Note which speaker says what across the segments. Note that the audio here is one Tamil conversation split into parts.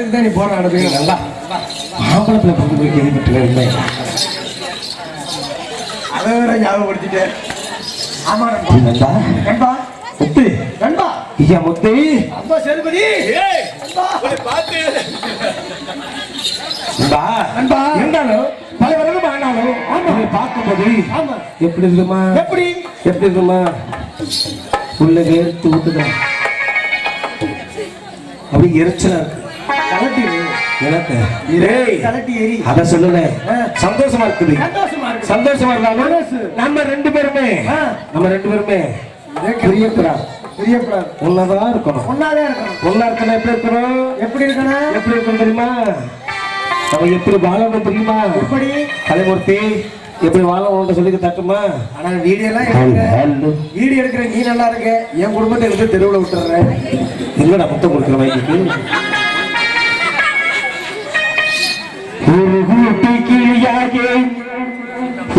Speaker 1: பார்த்துட்டு தான் நீ போற அனுப்பி நல்லா
Speaker 2: ஆம்பளத்துல பங்கு போய் கேள்விப்பட்டு இல்லை.
Speaker 1: அதை வேற ஞாபகப்படுத்திட்டேன். ஆமா
Speaker 2: நண்பா
Speaker 1: நண்பா
Speaker 2: முத்து
Speaker 1: நண்பா
Speaker 2: ஐயா முத்து
Speaker 1: அம்மா சேதுபதி
Speaker 2: நண்பா
Speaker 1: நண்பா
Speaker 2: இருந்தாலும் பல வருடம் ஆனாலும் ஆமா பார்க்கும்போது
Speaker 1: ஆமா
Speaker 2: எப்படி இருக்குமா
Speaker 1: எப்படி
Speaker 2: இருக்குமா உள்ள வேர்த்து ஊத்துதான் அப்படி எரிச்சலா இருக்கு.
Speaker 1: கலட்டி
Speaker 2: எனக்கு
Speaker 1: கலட்டி எரி
Speaker 2: அத சொல்லுங்க. சந்தோஷமா இருக்குது. சந்தோஷமா இருந்தாலும் நம்ம ரெண்டு பேருமே பிரியப்படாது ஒன்னாதான் இருக்கணும். ஒன்னா இருக்கணும். எப்படி இருக்கணும் தெரியுமா? நம்ம எப்படி வாழணும் தெரியுமா? எப்படி கலைமூர்த்தி எப்படி வாழணும் சொல்லி தட்டுமா?
Speaker 1: ஆனா வீடியோ எடுக்கிற நீ நல்லா இருக்க, என் குடும்பத்தை எடுத்து தெருவில் விட்டுற.
Speaker 2: இல்லடா முத்தம் கொடுக்குற மைக்கு ஒரு கூட்டி கிளியாக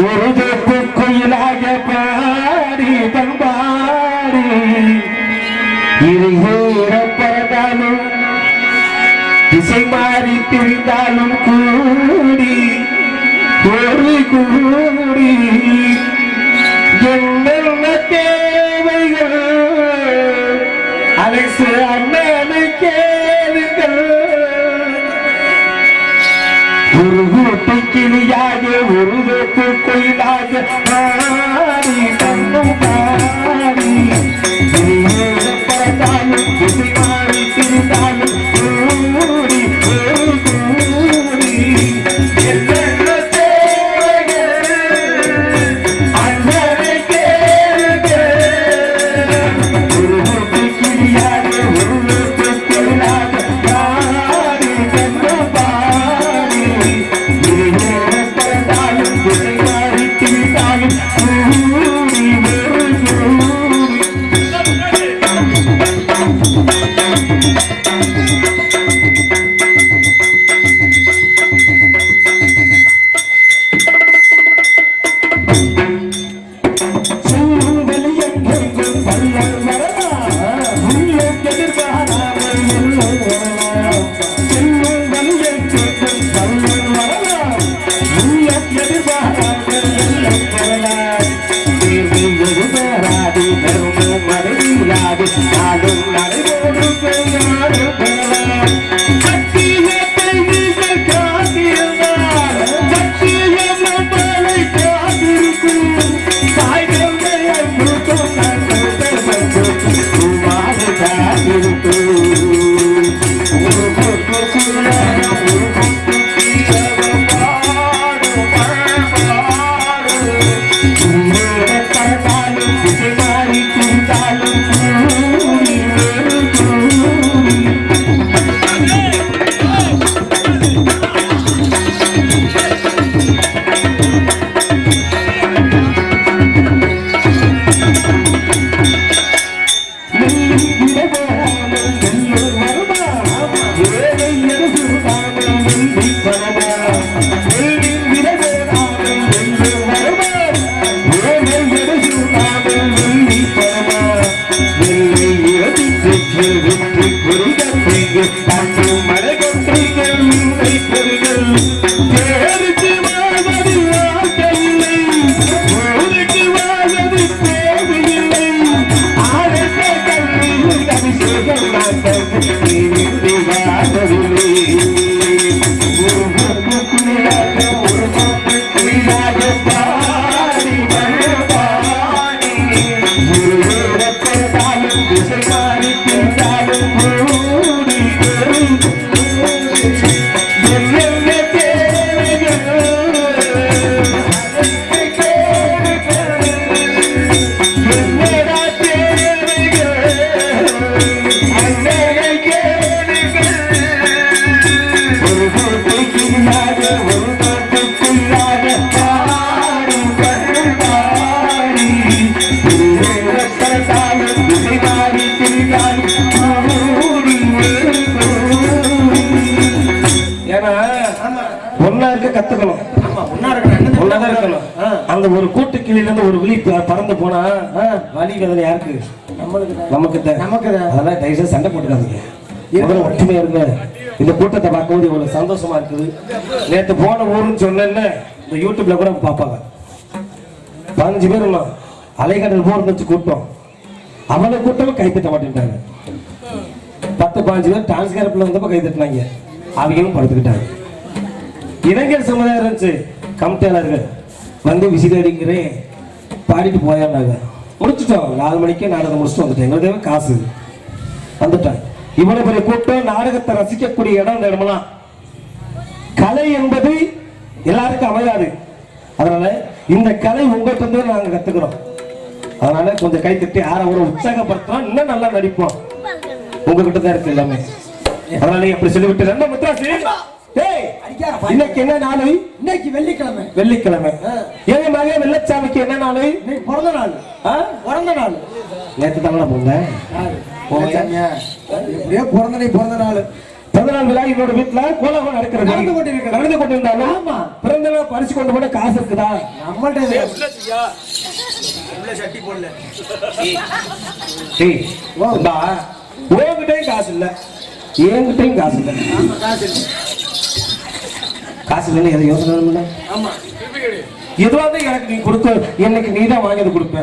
Speaker 2: ஒரு தொப்பு கோயிலாக பாடி பண்பாடி இருகூற பறந்தாலும் திசை மாறி பிரிந்தாலும் கூடி ஒரு கூடி என்னென்ன தேவைகள் அலெக்ஸ் அண்ணனை கேளுங்கள். ஒரு கூட்டை கிளியாக ஒரு தொப்பு கோயிலாக பாடி கண்ணும் பாடி பறந்தாலும் திசை மாறி பிரிந்தாலும் கூடி ஒரு கூடி என்னென்ன தேவைகள் அண்ணனை கேளுங்கள். ஒரு கூட்டை கிளியாக ஒரு தொப்பு கோயிலாக பாடி கண்ணும் பாடி பறந்தாலும் திசை மாறி பிரிந்தாலும் கூடி ஒரு கூடி கத்துக்கணும். ஒன்னாதான் இருக்கணும். அந்த ஒரு கூட்டு கிளியில இருந்து ஒரு விழி பறந்து போனா வலி வேதனை யாருக்கு? நமக்கு அதெல்லாம் தயவுசெய்து சண்டை போட்டுக்காதீங்க. முதல்ல ஒற்றுமையா இருங்க. இந்த கூட்டத்தை பார்க்கும்போது இவ்வளவு சந்தோஷமா இருக்குது. நேற்று போன ஊருன்னு சொன்னேன்னு இந்த யூடியூப்ல கூட பார்ப்பாங்க. 15 பேர் இல்லை அலைக்கடல் போர் வச்சு கூட்டம். அவ்வளவு கூட்டமும் கைத்தட்ட மாட்டேன்ட்டாங்க. 10-15 பேர் டிரான்ஸ்கேரப்ல வந்தப்ப கை தட்டினாங்க. அவங்களும் படுத்துக்கிட்டாங்க. இளைஞர் சமுதாயம் இருந்துச்சு. கமிட்டியாளர்கள் வந்து விசிலடிக்கிறேன் பாடிட்டு போயாண்டாங்க. முடிச்சுட்டோம். 4 மணிக்கே நாடகம் முடிச்சுட்டு வந்துட்டோம். எங்களுக்கு காசு வந்துட்டாங்க. இவ்வளவு பெரிய கூட்டம் நாடகத்தை ரசிக்கக்கூடிய இடம். இந்த இடமெல்லாம் கலை என்பது எல்லாருக்கும் அமையாது. அதனால இந்த கலை உங்கள்கிட்ட இருந்து நாங்க கத்துக்கிறோம். அதனால கொஞ்சம் கை தட்டி யாரை ஒரு உற்சாகப்படுத்தலாம், இன்னும் நல்லா நடிப்போம். உங்ககிட்ட தான் இருக்கு எல்லாமே. அதனால எப்படி சொல்லிவிட்டு ரெண்டு முத்ராசி இன்னைக்கு என்ன நாளை?
Speaker 1: இன்னைக்கு வெள்ளிக்கிழமை.
Speaker 2: வெள்ளிக்கிழமை. எங்க மகன் வெள்ளச்சாமிக்கு என்ன நாளை?
Speaker 1: இன்னைக்கு பிறந்த நாள். பிறந்த நாள்
Speaker 2: நேற்று தானே போனேன்.
Speaker 1: எப்படியோ பிறந்த நாள்
Speaker 2: பிறந்த நாள் விழா என்னோட வீட்டுல கோலாகம் நடந்து கொண்டிருந்தாலும்
Speaker 1: ஆமா
Speaker 2: பிறந்த நாள் பரிசு கொண்டு போட காசு இருக்குதா?
Speaker 1: நம்மள்ட்ட
Speaker 2: உங்ககிட்டயும் காசு இல்ல, என்கிட்டயும் காசு இல்ல. காசு இல்லைன்னு எதை யோசனை இல்லை. எதுவா தான் எனக்கு நீ கொடுக்க, எனக்கு நீ தான் வாங்கி கொடுப்ப.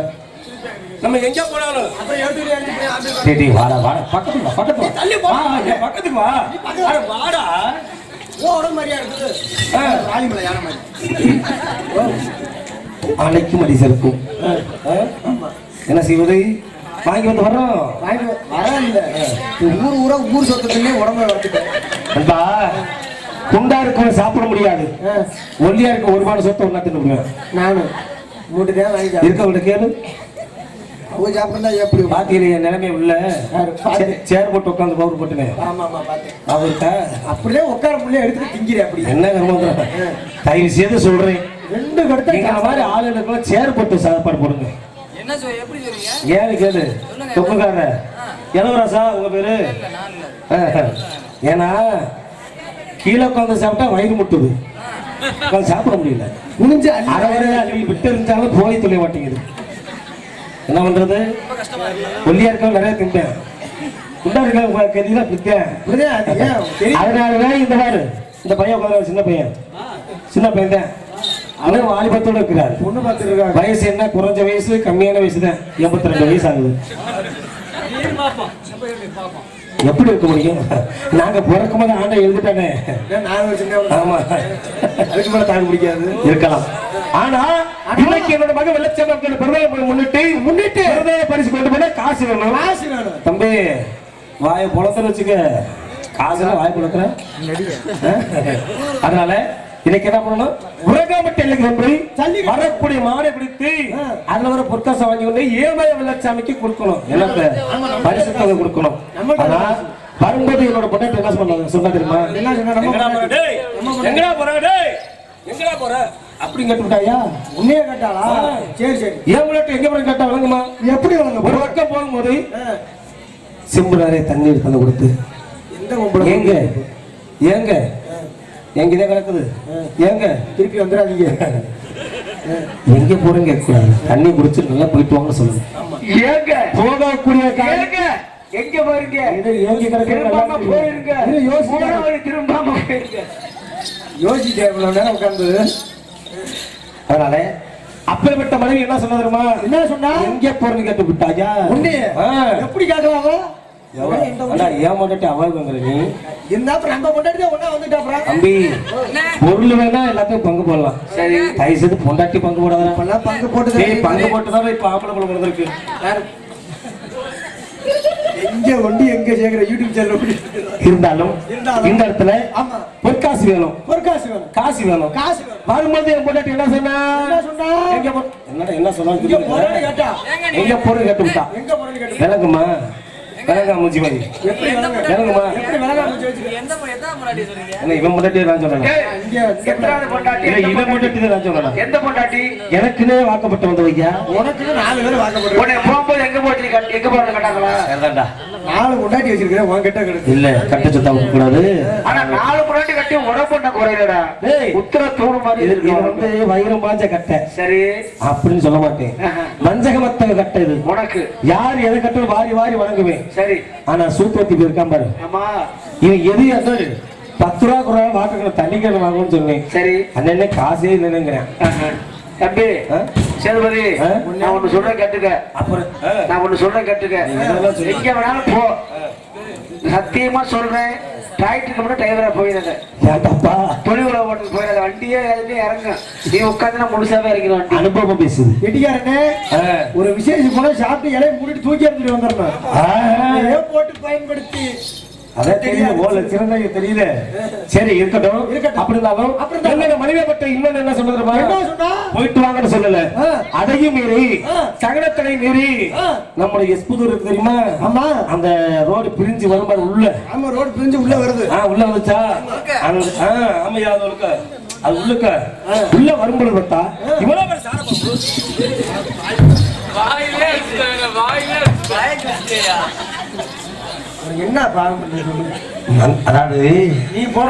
Speaker 2: நம்ம எங்க போனாலும் வாடா வாடா பக்கத்துக்கு வா, பக்கத்துக்கு வா, பக்கத்துக்கு வா, வாடா. அன்னைக்கு மடி செருக்கும் என்ன செய்வது? வாங்கி வந்து வர்றோம்.
Speaker 1: ஊர் சொத்துக்குள்ளே உடம்பு வளர்த்துட்டேன்.
Speaker 2: குண்டா இருக்க சாப்பிட முடியாது. ஒல்லியா இருக்க ஒரு மாத சொத்தை ஒன்னா தின்னு
Speaker 1: நானும்
Speaker 2: இருக்க கேளு.
Speaker 1: எப்படி
Speaker 2: பாத்தீங்க நிலைமை உள்ள சேர் போட்டு உட்காந்து பவுர் போட்டுனேன். அவர்கிட்ட
Speaker 1: அப்படியே உட்கார முடியல எடுத்துட்டு திங்கிறேன். அப்படி
Speaker 2: என்ன தயவு செய்து சொல்றேன்,
Speaker 1: 2 கடுத்த
Speaker 2: மாதிரி ஆளுகளுக்கு சேர் போட்டு சாப்பாடு போடுங்க. ஏன்னு கேளு. தொப்புக்கார இளவரசா உங்க பேரு? ஏன்னா கீழே உட்காந்து சாப்பிட்டா வயிறு முட்டுது, சாப்பிட முடியல.
Speaker 1: முடிஞ்சு
Speaker 2: விட்டு இருந்தாலும் போய் தொழில் மாட்டேங்குது. என்ன பண்றது? ஒல்லியா இருக்க நிறைய திம்பேன், குண்டா இருக்க பித்தேன். அதனாலதான் இந்த பாரு, இந்த பையன் உட்காந்து சின்ன பையன், சின்ன பையன் தான். அவன் வாலிபத்தோட இருக்கிறார்.
Speaker 1: பொண்ணு பார்த்துருக்காரு.
Speaker 2: வயசு என்ன? குறைஞ்ச வயசு, கம்மியான வயசு தான். 82 வயசு ஆகுது. எப்படி இருக்க முடியும்? நாங்க பிறக்கும் போது ஆண்டை எழுதிட்டானே. ஆமா,
Speaker 1: அதுக்கு மேல தாங்க பிடிக்காது
Speaker 2: இருக்கலாம். ஆனா இன்னைக்கு என்னோட மகன் வெள்ளச்சாமி பிறந்தநாள் முன்னிட்டு பரிசு கொண்டு போனா காசு வேணும். தம்பி வாயை பொழத்துல வச்சுக்க, காசுலாம் வாய் பொழக்கிற. அதனால இன்னைக்கு என்ன பண்ணணும்? வரக்கூடிய மாடை பிடித்து அதுல வர பொற்காசம் வாங்கி கொண்டு ஏமாய வெள்ளச்சாமிக்கு கொடுக்கணும். எனக்கு பரிசு தொகை கொடுக்கணும். ஆனா வரும்போது என்னோட பொண்ணு என்ன சொன்னாங்க சொன்னா தெரியுமா? எங்கடா போற அப்படி கேட்டுட்டாயா?
Speaker 1: உன்னையே கேட்டாளா? சரி சரி.
Speaker 2: ஏன் எங்க போற கேட்டா வழங்குமா?
Speaker 1: எப்படி வழங்க?
Speaker 2: ஒரு பக்கம் போகும்போது செம்பு நிறைய தண்ணீர் தந்து கொடுத்து ஏங்க ஏங்க எங்கதே கிடக்குது, ஏங்க
Speaker 1: திருப்பி வந்துடாதீங்க,
Speaker 2: எங்க போறேன்னு கேட்கக்கூடாது. தண்ணி குடிச்சு நல்லா போயிட்டு வாங்க சொல்லுங்க.
Speaker 1: ஏங்க போகக்கூடிய எங்க போறீங்க? யோசிக்க உட்கார்ந்து.
Speaker 2: அதனால அப்பேற்பட்ட மனைவி என்ன சொன்ன தெரியுமா?
Speaker 1: என்ன சொன்னா?
Speaker 2: எங்க போறேன்னு கேட்டு விட்டாயா?
Speaker 1: எப்படி கேட்கலாமா?
Speaker 2: ஏன் மட்டும் அவாய்ப்புங்கிற நீ
Speaker 1: பொண்டாட்டி
Speaker 2: தம்பி பொருள் வேணா எல்லாத்தையும் பங்கு போடலாம். சரி தயவு செய்து பொண்டாட்டி பங்கு போடாத.
Speaker 1: பங்கு போட்டு
Speaker 2: பங்கு போட்டுதான் இப்ப ஆம்பளை குழந்தை வந்திருக்கு.
Speaker 1: எங்க ஒண்டி எங்க சேர்க்கிற யூடியூப் சேனல்
Speaker 2: இருந்தாலும் இந்த இடத்துல பொற்காசு வேணும், காசு வேணும். வரும்போது என் பொண்டாட்டி என்ன சொன்னா? என்ன சொன்னா? எங்க போறது கேட்டு விட்டா. விளங்குமா? விளங்கா மூஞ்சி மாதிரி விளங்குமா? இவன் பொண்டாட்டி நான் சொன்னேன். இவன் பொண்டாட்டி நான் சொன்னேன். எந்த பொண்டாட்டி? எனக்குன்னே வாக்கப்பட்டு வந்த வையா.
Speaker 1: உனக்கு 4 பேர் வாக்கப்பட்டு போகும்போது எங்க போச்சு? எங்க போறது கேட்டாங்களா? 4 முன்னாடி வச்சிருக்கிறேன் உன்கிட்ட கிடக்கு
Speaker 2: இல்ல கட்ட சுத்தா கூடாது.
Speaker 3: ஆனா 4 முன்னாடி கட்டி உடம்புண்ண குறையிலடா. உத்தர தூணு மாதிரி
Speaker 2: இது
Speaker 3: இருக்கு.
Speaker 2: வந்து வைரம் பாஞ்ச கட்டை
Speaker 3: சரி
Speaker 2: அப்படின்னு சொல்ல மாட்டேன். மஞ்சகமத்த கட்டை இது.
Speaker 3: உனக்கு
Speaker 2: யார் எதை கட்டும் வாரி வாரி வணங்குவேன்.
Speaker 3: சரி
Speaker 2: ஆனா சூப்பத்தி இருக்கான் பாரு.
Speaker 3: ஆமா
Speaker 2: இவன் எது அந்த 10 ரூபா குறைவா வாட்டர் தண்ணி கேள்வி வாங்கணும்னு சொன்னேன்.
Speaker 3: சரி
Speaker 2: அண்ணன் காசே இல்லைங்கிறேன்.
Speaker 3: தம்பி சேதுபதி நான் ஒண்ணு சொல்றேன் கேட்டுக்க.
Speaker 2: அப்புறம்
Speaker 3: நான் ஒண்ணு சொல்றேன் கேட்டுக்க. எங்க வேணாலும் போ. சத்தியமா சொல்றேன். டிராக்டருக்கு மட்டும் டிரைவரா போயிடாத.
Speaker 2: ஏன்டாப்பா
Speaker 3: தொழில் ஓட்டு போயிடாத. வண்டியே எதுவுமே இறங்க. நீ உட்காந்து முழுசாவே இறங்கிற வண்டி.
Speaker 2: அனுபவம் பேசுது.
Speaker 1: வெட்டிக்காரனே ஒரு விசேஷம் போல சாப்பிட்டு இலையை மூடிட்டு தூக்கி எடுத்துட்டு வந்துடணும். போட்டு பயன்படுத்தி
Speaker 2: அதான் தெரியுது. ஓ லட்சணம் தெரியல. சரி இருக்கட்டும். அப்படி இருந்தாலும் என்னங்க மனிதப்பட்ட இன்னொன்னு என்ன சொல்லுறமா போயிட்டு வாங்கன்னு சொல்லல. அதையும் மீறி சகடத்தனை மீறி நம்மளுடைய எஸ்புதூர் இருக்கு தெரியுமா? ஆமா அந்த ரோடு பிரிஞ்சு வரும்போது உள்ள. ஆமா ரோடு பிரிஞ்சு உள்ள வருது. உள்ள வந்துச்சா? ஆமையா அது உள்ள அது உள்ளுக்க உள்ள வரும்போது பார்த்தா இவ்வளவு பேர் சார
Speaker 4: வாயிலே வாயிலே
Speaker 1: என்ன பாவம்
Speaker 2: அதாவது
Speaker 1: நீ போற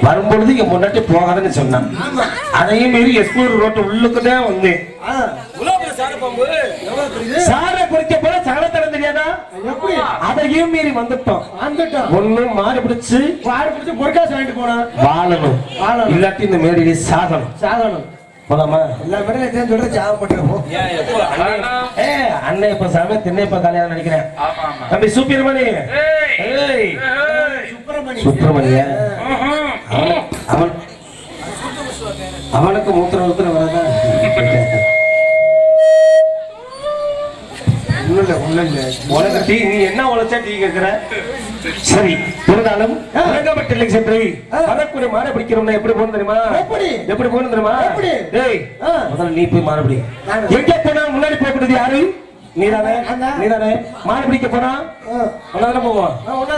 Speaker 2: வரும்பொழுது இங்க முன்னாடி போகாதுன்னு சொன்னான். அதையும் மீறி எஸ்பூர் ரோட்டு உள்ளுக்குதான் வந்தேன். சாரை பொறிக்க போல சகலத்தடம் தெரியாதா? அதையும் மீறி வந்துட்டோம். ஒண்ணும் மாடு பிடிச்சு
Speaker 1: பொற்காசு வாங்கிட்டு போனா
Speaker 2: வாழணும். இல்லாட்டி இந்த மேடையிலே சாகணும். போலாமா?
Speaker 1: எல்லா மேடையும் சொல்ற சாகம் பண்றோம்.
Speaker 2: அண்ணன் இப்ப சாமி திண்ணைப்ப கல்யாணம் நினைக்கிறேன். தம்பி சுப்பிரமணி சுப்பிரமணிய அவனுக்கு மூத்திரம் வரதா? உனக்கு டீ நீ என்ன உழைச்சா டீ கேட்கிற? சரி இருந்தாலும் உலகப்பட்டிலை சென்று வரக்கூடிய மாட பிடிக்கிறோம்னா எப்படி போகணும் தெரியுமா? எப்படி போகணும் தெரியுமா? டேய் முதல்ல நீ போய் மாட பிடி. எங்க போனா முன்னாடி போகக்கூடியது யாரு? நீதானே மாடு பிடிக்க போனா ஒன்னாதானே போவோம்.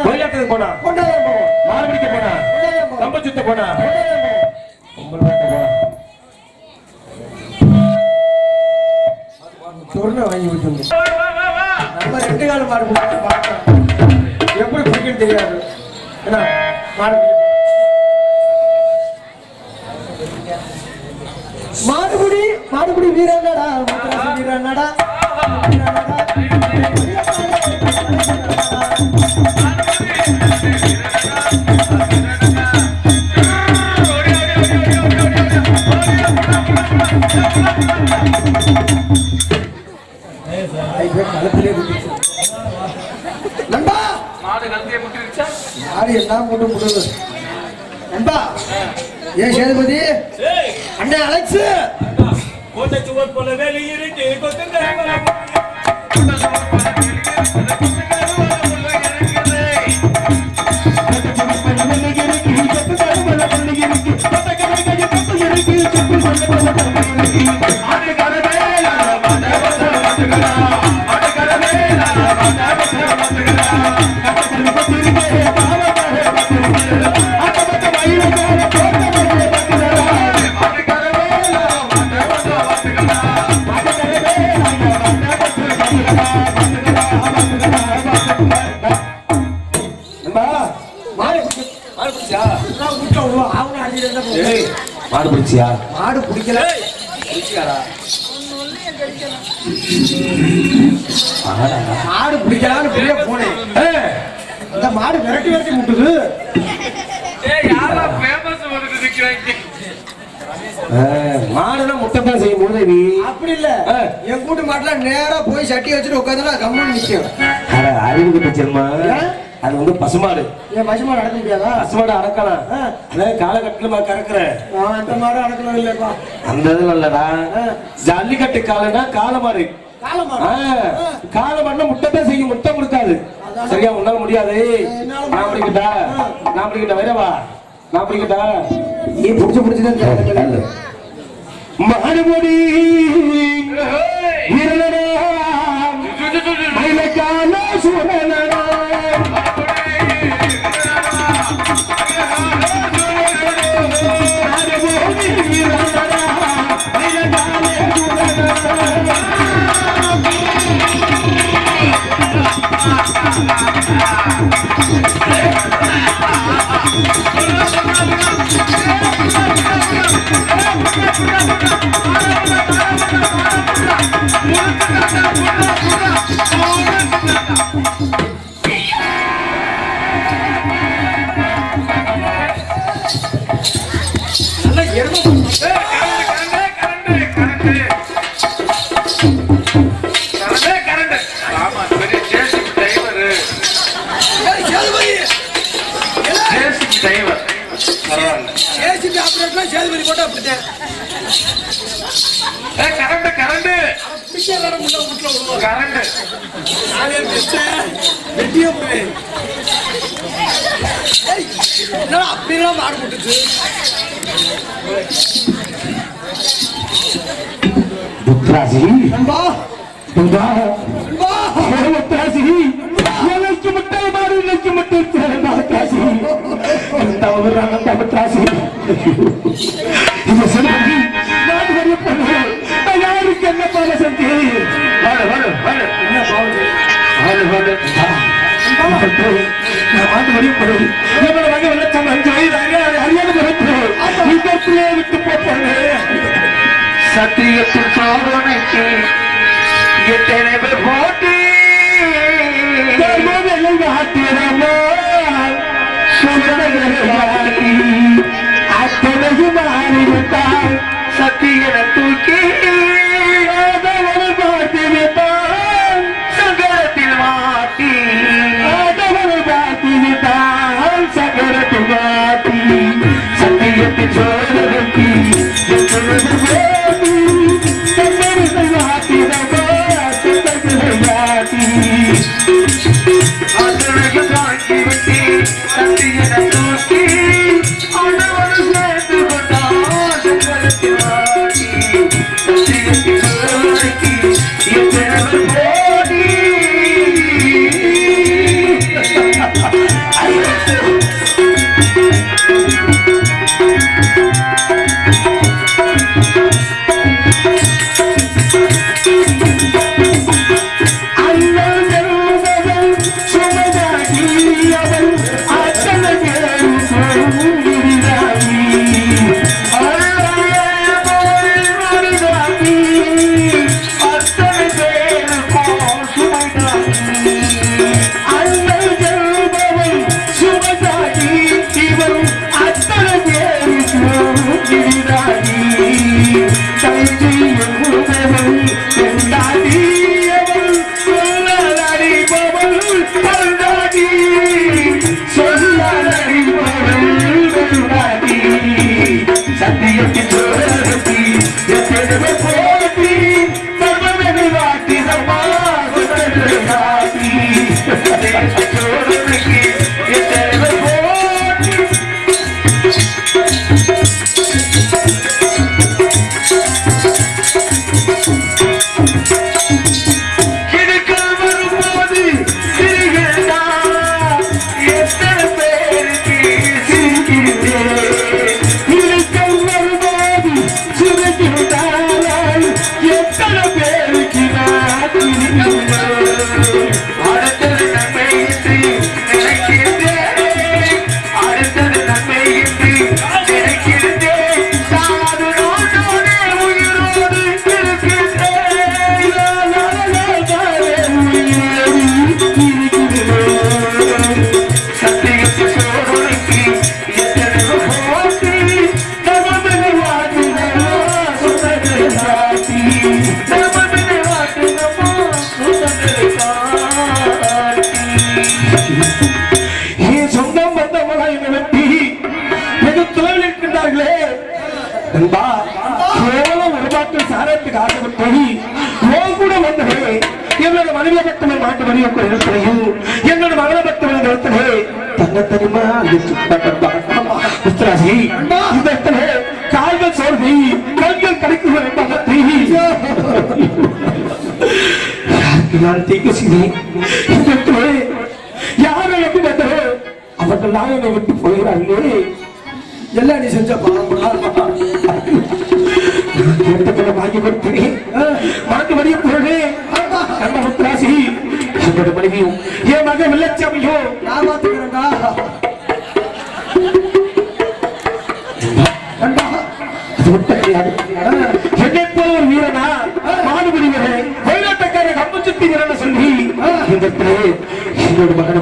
Speaker 2: கோயிலாட்டத்துக்கு போனா மாடு பிடிக்க போனா கம்ப சுத்த போனா
Speaker 1: சொர்ண வாங்கி விட்டு நம்ம 2 கால மாடு எப்படி பிடிக்கணும் தெரியாது. ஏன்னா மாடுபுடி வீரனடா வீரனடா களத்திலே நண்பா
Speaker 4: மாடு கழுத்தையே முட்டிருச்சா?
Speaker 1: யாரு எல்லாம் போட்டு முடுது நண்பா. ஏன் சேதுபதி அண்ணே அலெக்ஸ்
Speaker 4: கோட்டை சுவர் போல வெளியிருக்கு கொத்துங்க
Speaker 2: மாடு பிடிச்சியா?
Speaker 1: மாடு பிடிக்கல மாடு பிடிக்கலான்னு பிடிக்க போனேன். இந்த மாடு விரட்டி முட்டுது.
Speaker 2: மாடுதான் முட்டைதான் செய்யும் போது நீ
Speaker 1: அப்படி இல்ல என் கூட்டு மாட்டுல நேரா போய் சட்டி வச்சுட்டு உட்காந்துனா கம்மன் நிக்கும்.
Speaker 2: அறிவு கிட்டச்சிருமா? அது வந்து பசுமாடு.
Speaker 1: ஏன் பசுமாடு அடக்க முடியாதா?
Speaker 2: பசுமாடு அடக்கலாம். காலகட்டத்துல கறக்குற
Speaker 1: அந்த மாடு அடக்கலாம் இல்லப்பா.
Speaker 2: அந்த இதுல இல்லடா. ஜல்லிக்கட்டு காலனா காலமாடு. காலமாடுனா முட்டைதான் செய்யும், முட்டை கொடுக்காது. சரியா? உன்னால முடியாது. நான் பிடிக்கிட்டா வரவா? நான் பிடிக்கிட்டா
Speaker 1: நீ புடிச்சுதான்
Speaker 2: மாடுபடி வீரனடா மயிலக்கால சூரனடா மாடுபடி வீரனடா மயிலக்கால சூரனடா
Speaker 1: அப்படித்தான்.
Speaker 3: கரண்ட் கரண்ட்
Speaker 1: பிச்சை இடம் உள்ள வீட்டுல விடுவோம்.
Speaker 3: கரண்ட்
Speaker 1: நானே பிச்சை வெட்டியே போய் என்னடா அப்படிலாம் மாடு போட்டுச்சு.
Speaker 2: புத்ராசி
Speaker 1: நண்பா
Speaker 2: நண்பா
Speaker 1: நண்பா
Speaker 2: புத்ராசி எனக்கு முட்டை மாறு எனக்கு முட்டை புத்ராசி அந்த புத்ராசி இந்த சொல்லி நான் வரிய பண்ணுறேன் யாருக்கு என்ன பால செஞ்சு வாடு வாடு வாடு
Speaker 1: என்ன பாவம் செய்ய?
Speaker 2: வாடு வாடு நான் மாட்டு வரிய போறேன் என்னோட மகன் வெள்ளச்சாமி 5 வயது அறியாத பிறப்பு இந்த விட்டு போட்டாங்க
Speaker 3: சத்தியத்தின் சோதனைக்கு எத்தனை பேர் போட்டி
Speaker 2: அத்தனையும் மாறிவிட்டால்
Speaker 3: சத்தியன தூக்கி
Speaker 2: பார்த்துவிட்டால்
Speaker 3: சங்கரத்தில் மாட்டி
Speaker 2: பார்த்துவிட்டால் சகரத்து மாட்டி சத்தியத்தின் சோதனைக்கு
Speaker 3: அத்தனையும் தாங்கி விட்டு சத்தியன தூக்கி ஆண்டவனை சேர்த்து கொண்டான் சங்கரத்தில் மாட்டி சத்தியத்தின் சோதனைக்கு எத்தனை பேர் போட்டி
Speaker 2: என்னோட மகளை பக்தவன் இடத்திலே தன்னை தெரியுமா இந்த இடத்துல கால்கள் சோர்வி கல்கள் கிடைக்கும் நான் தீக்க செய்தி இந்த இடத்துல யாரை எப்படி வந்தோ அவர்கள் நாயனை விட்டு போகிறார்களே
Speaker 1: எல்லாம் நீ செஞ்ச பாவம்
Speaker 2: வாங்கி கொடுத்தேன் மாட்டு வரிய பொருளே அந்த முத்ராசி என்னோட மனைவியும் என் மகன் வெள்ளச்சாமியோ
Speaker 1: நான் பாத்துக்கிறேன்டா.
Speaker 2: என்னை போல ஒரு வீரனா மாடுபடி வீரன் வயலாட்டக்கார கம்பு சுத்தி வீரன் சொல்லி இந்த என்னோட மகனை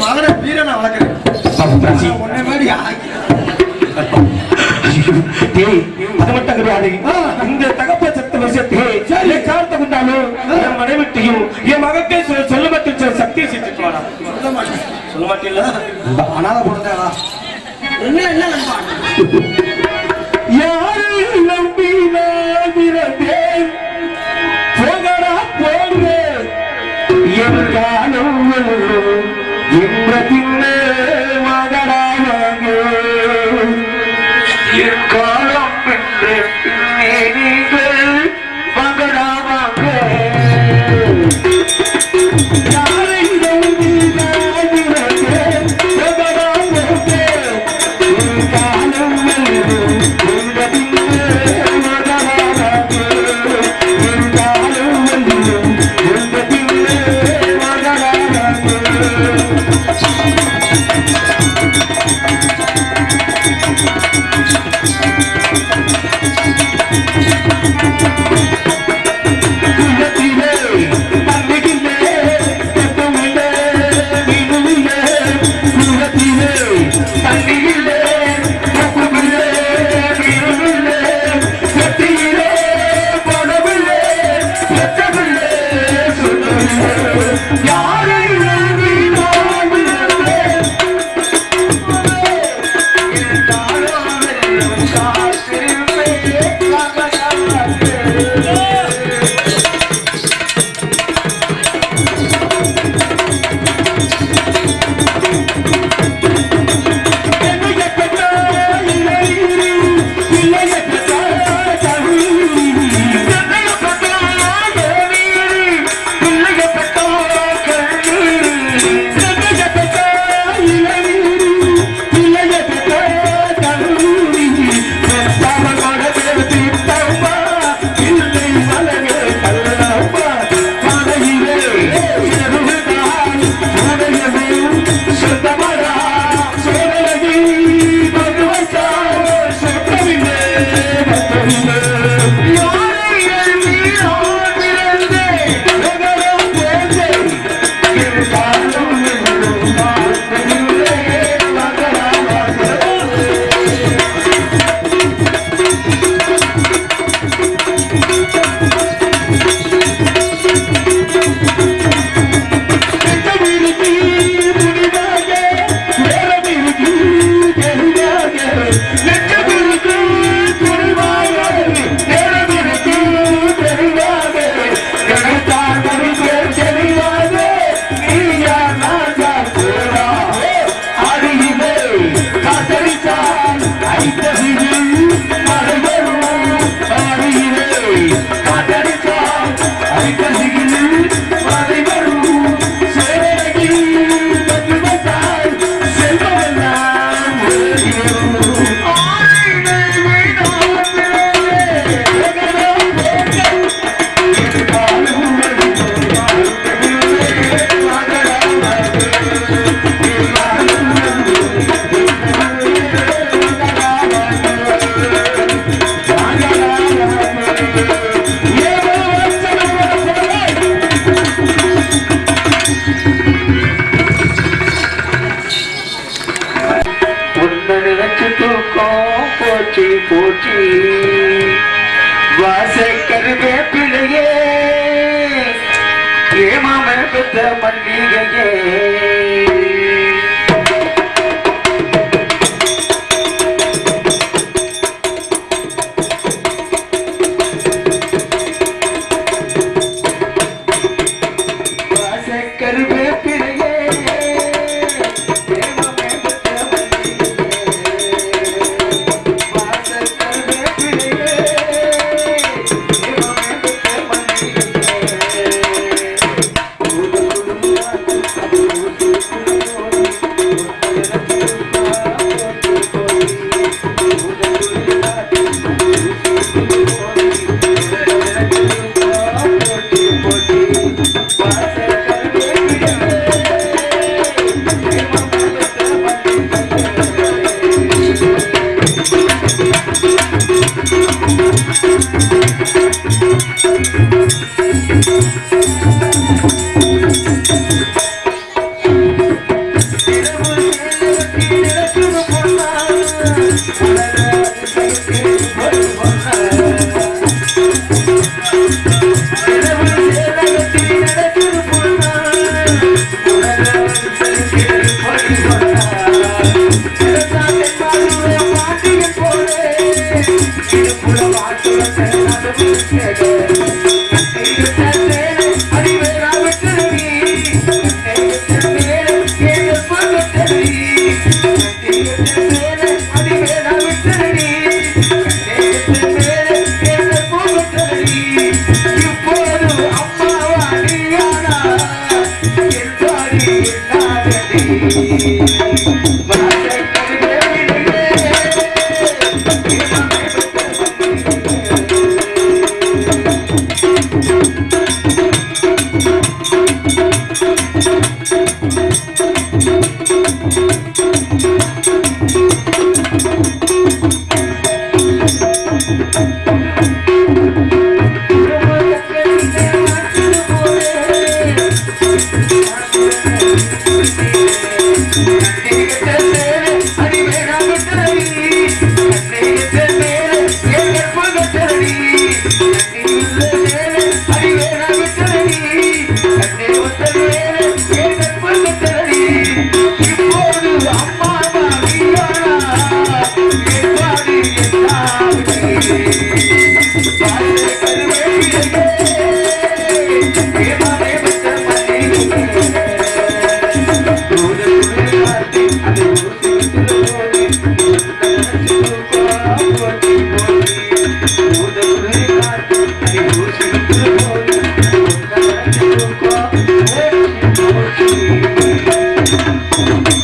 Speaker 1: மகனை வீரனை வளர்க்கிறேன் உன்னை மாதிரி
Speaker 2: அது மட்டும் கிடையாது இந்த தகப்ப சத்த விஷயத்தை காலத்தை கொண்டாலும் என் மனைவிட்டையும் என் மகத்தை சொல்ல மட்டும் சக்தியை செஞ்சுட்டு வாடா
Speaker 1: சொல்ல மாட்டேன்
Speaker 2: சொல்ல மாட்டீங்களா
Speaker 1: அனாத போட்டா என்ன நண்பா
Speaker 2: யாரை நம்பி நான் பிறந்தேன் போகடா போங்க என் காலம் என்ற பின்ன மகடா வாங்க என் காலம் என்று பின்னே நீங்கள் மகடா வாங்க யாரை நம்பி நான் பிறந்தேன் போகடா போங்க என் காலம் என்ற பின்ன மகடா வாங்க என் காலம் என்ற பின்ன மகடா வாங்க போற்றி போற்றி வாசக்கருவே பிள்ளையே ஏமாம பெற்ற மல்லிகையே வாசக்கருவே பிள்ளையே
Speaker 1: ஆ